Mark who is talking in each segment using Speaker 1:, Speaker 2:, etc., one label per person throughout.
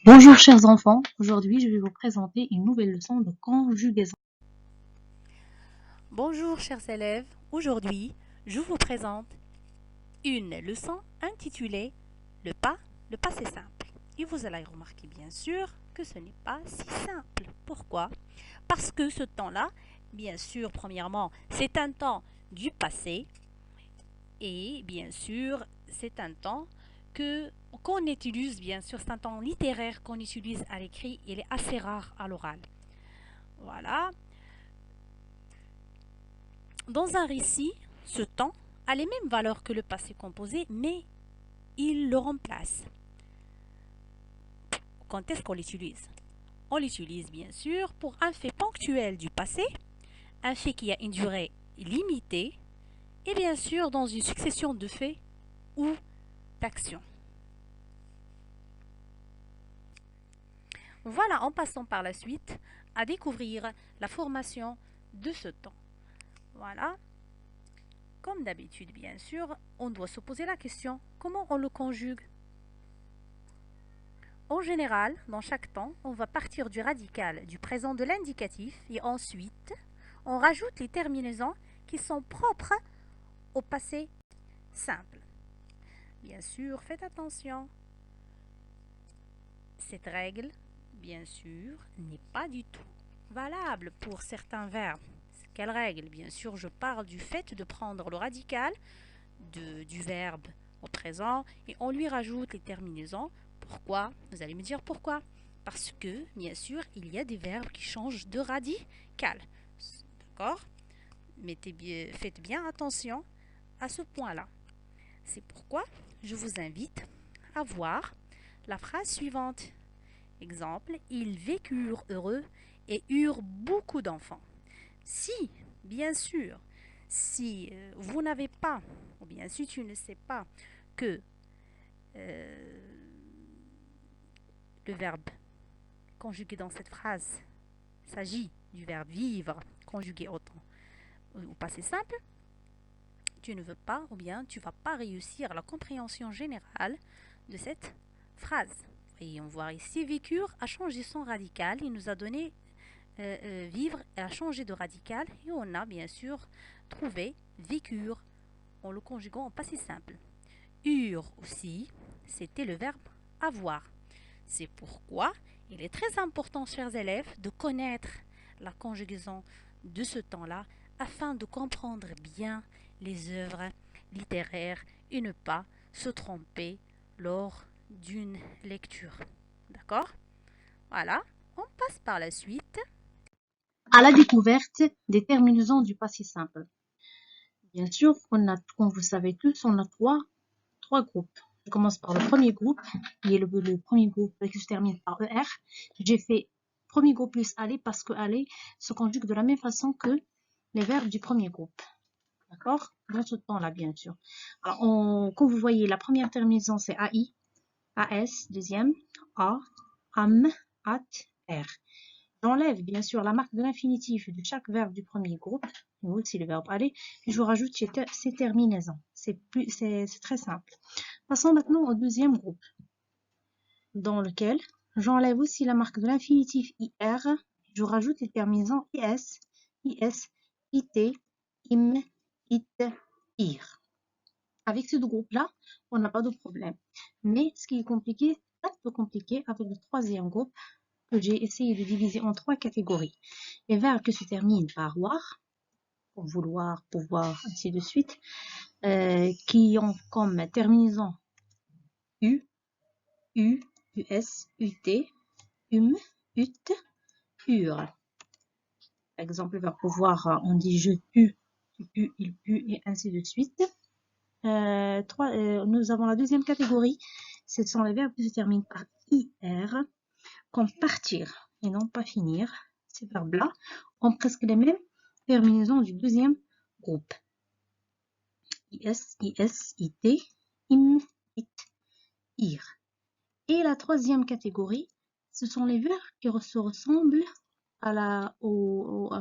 Speaker 1: Bonjour chers enfants, aujourd'hui je vais vous présenter une nouvelle leçon de conjugaison.
Speaker 2: Bonjour chers élèves, aujourd'hui je vous présente une leçon intitulée le passé simple. Et vous allez remarquer bien sûr que ce n'est pas si simple. Pourquoi? Parce que ce temps-là, bien sûr, premièrement, c'est un temps du passé et bien sûr, c'est un temps qu'on utilise, bien sûr, c'est un temps littéraire qu'on utilise à l'écrit, il est assez rare à l'oral. Voilà. Dans un récit, ce temps a les mêmes valeurs que le passé composé, mais il le remplace. Quand est-ce qu'on l'utilise? On l'utilise bien sûr pour un fait ponctuel du passé, un fait qui a une durée limitée, et bien sûr dans une succession de faits ou d'actions. Voilà, en passant par la suite à découvrir la formation de ce temps. Voilà. Comme d'habitude, bien sûr, on doit se poser la question, comment on le conjugue? En général, dans chaque temps, on va partir du radical du présent de l'indicatif et ensuite, on rajoute les terminaisons qui sont propres au passé simple. Bien sûr, faites attention. Cette règle, bien sûr, n'est pas du tout valable pour certains verbes. Quelle règle? Bien sûr, je parle du fait de prendre le radical du verbe au présent et on lui rajoute les terminaisons. Pourquoi? Vous allez me dire pourquoi? Parce que, bien sûr, il y a des verbes qui changent de radical. D'accord? Faites bien attention à ce point-là. C'est pourquoi je vous invite à voir la phrase suivante. Exemple, ils vécurent heureux et eurent beaucoup d'enfants. Si, bien sûr, si vous n'avez pas, ou bien si tu ne sais pas que euh, le verbe conjugué dans cette phrase s'agit du verbe vivre conjugué au passé simple, tu ne veux pas ou bien tu ne vas pas réussir la compréhension générale de cette phrase. Voyons voir ici, vécure a changé son radical, il nous a donné vivre a changé de radical et on a bien sûr trouvé vécure en le conjuguant en passé simple. Eurent aussi, c'était le verbe avoir. C'est pourquoi il est très important, chers élèves, de connaître la conjugaison de ce temps-là afin de comprendre bien les œuvres littéraires et ne pas se tromper lors d'une lecture. D'accord? Voilà, on passe par la suite.
Speaker 1: À la découverte des terminaisons du passé simple. Bien sûr, comme vous savez tous, on a trois groupes. Je commence par le premier groupe, qui est le premier groupe qui se termine par ER. J'ai fait premier groupe plus aller parce que aller se conjugue de la même façon que les verbes du premier groupe. D'accord? Dans ce temps-là, bien sûr. Alors, comme vous voyez, la première terminaison, c'est AI, AS, deuxième, A, AM, AT, R. J'enlève bien sûr la marque de l'infinitif de chaque verbe du premier groupe, aussi le verbe aller, et je rajoute ces terminaisons. C'est très simple. Passons maintenant au deuxième groupe, dans lequel j'enlève aussi la marque de l'infinitif IR, je rajoute les terminaisons IS, IS, IT, IM, IT, IR. Avec ce groupe-là, on n'a pas de problème. Mais ce qui est compliqué, un peu compliqué avec le troisième groupe, que j'ai essayé de diviser en trois catégories. Les verbes qui se terminent par war, pour vouloir, pouvoir, ainsi de suite, qui ont comme terminaison u, u, us, ut, ut, ur. Par exemple, le verbe pouvoir, on dit je pue, tu pues, il pue, et ainsi de suite. Nous avons la deuxième catégorie, ce sont les verbes qui se terminent par ir, comme partir et non pas finir. Ces verbes-là ont presque les mêmes terminaisons du deuxième groupe. Is, it, im, it, ir. Et la troisième catégorie, ce sont les verbes qui se ressemblent au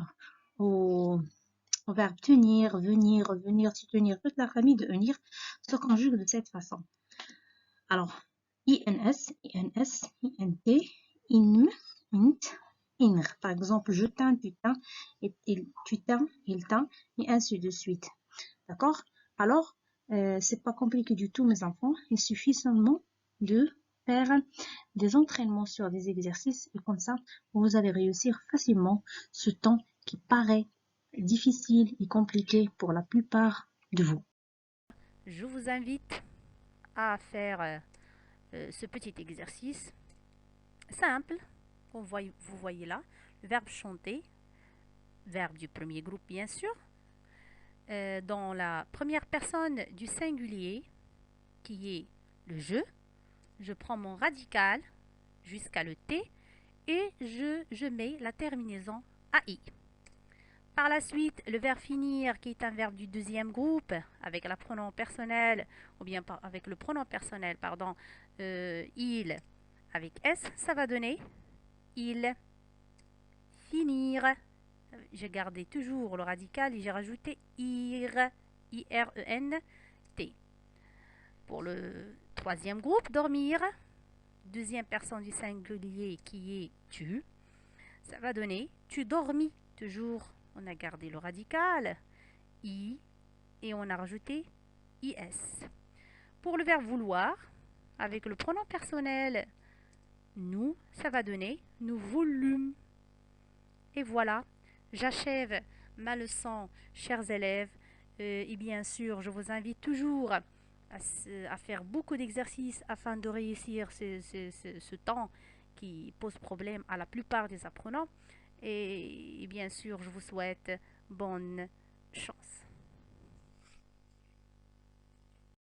Speaker 1: verbe tenir, venir, revenir, se tenir. Toute la famille de venir se conjugue de cette façon. Alors, INS, INS, INT, INM, INT, INR. Par exemple, je teins, tu teins, tu teins, il teint, et ainsi de suite. D'accord? Alors, c'est pas compliqué du tout, mes enfants. Il suffit seulement de faire des entraînements sur des exercices et comme ça, vous allez réussir facilement ce temps qui paraît difficile et compliqué pour la plupart de vous.
Speaker 2: Je vous invite à faire ce petit exercice simple. Vous voyez là, le verbe chanter, verbe du premier groupe bien sûr. Dans la première personne du singulier, qui est le je prends mon radical jusqu'à le T et je mets la terminaison AI. Par la suite, le verbe finir, qui est un verbe du deuxième groupe, avec la pronom personnel, ou bien avec le pronom personnel, pardon, il, avec S, ça va donner il, finir. J'ai gardé toujours le radical et j'ai rajouté IR, IREN-T. Pour le troisième groupe, dormir, deuxième personne du singulier qui est tu, ça va donner tu dormis. Toujours, on a gardé le radical, I, et on a rajouté IS. Pour le verbe vouloir, avec le pronom personnel nous, ça va donner nous voulûmes. Et voilà, j'achève ma leçon, chers élèves. Et bien sûr, je vous invite toujours à faire beaucoup d'exercices afin de réussir ce temps qui pose problème à la plupart des apprenants. Et bien sûr, je vous souhaite bonne chance.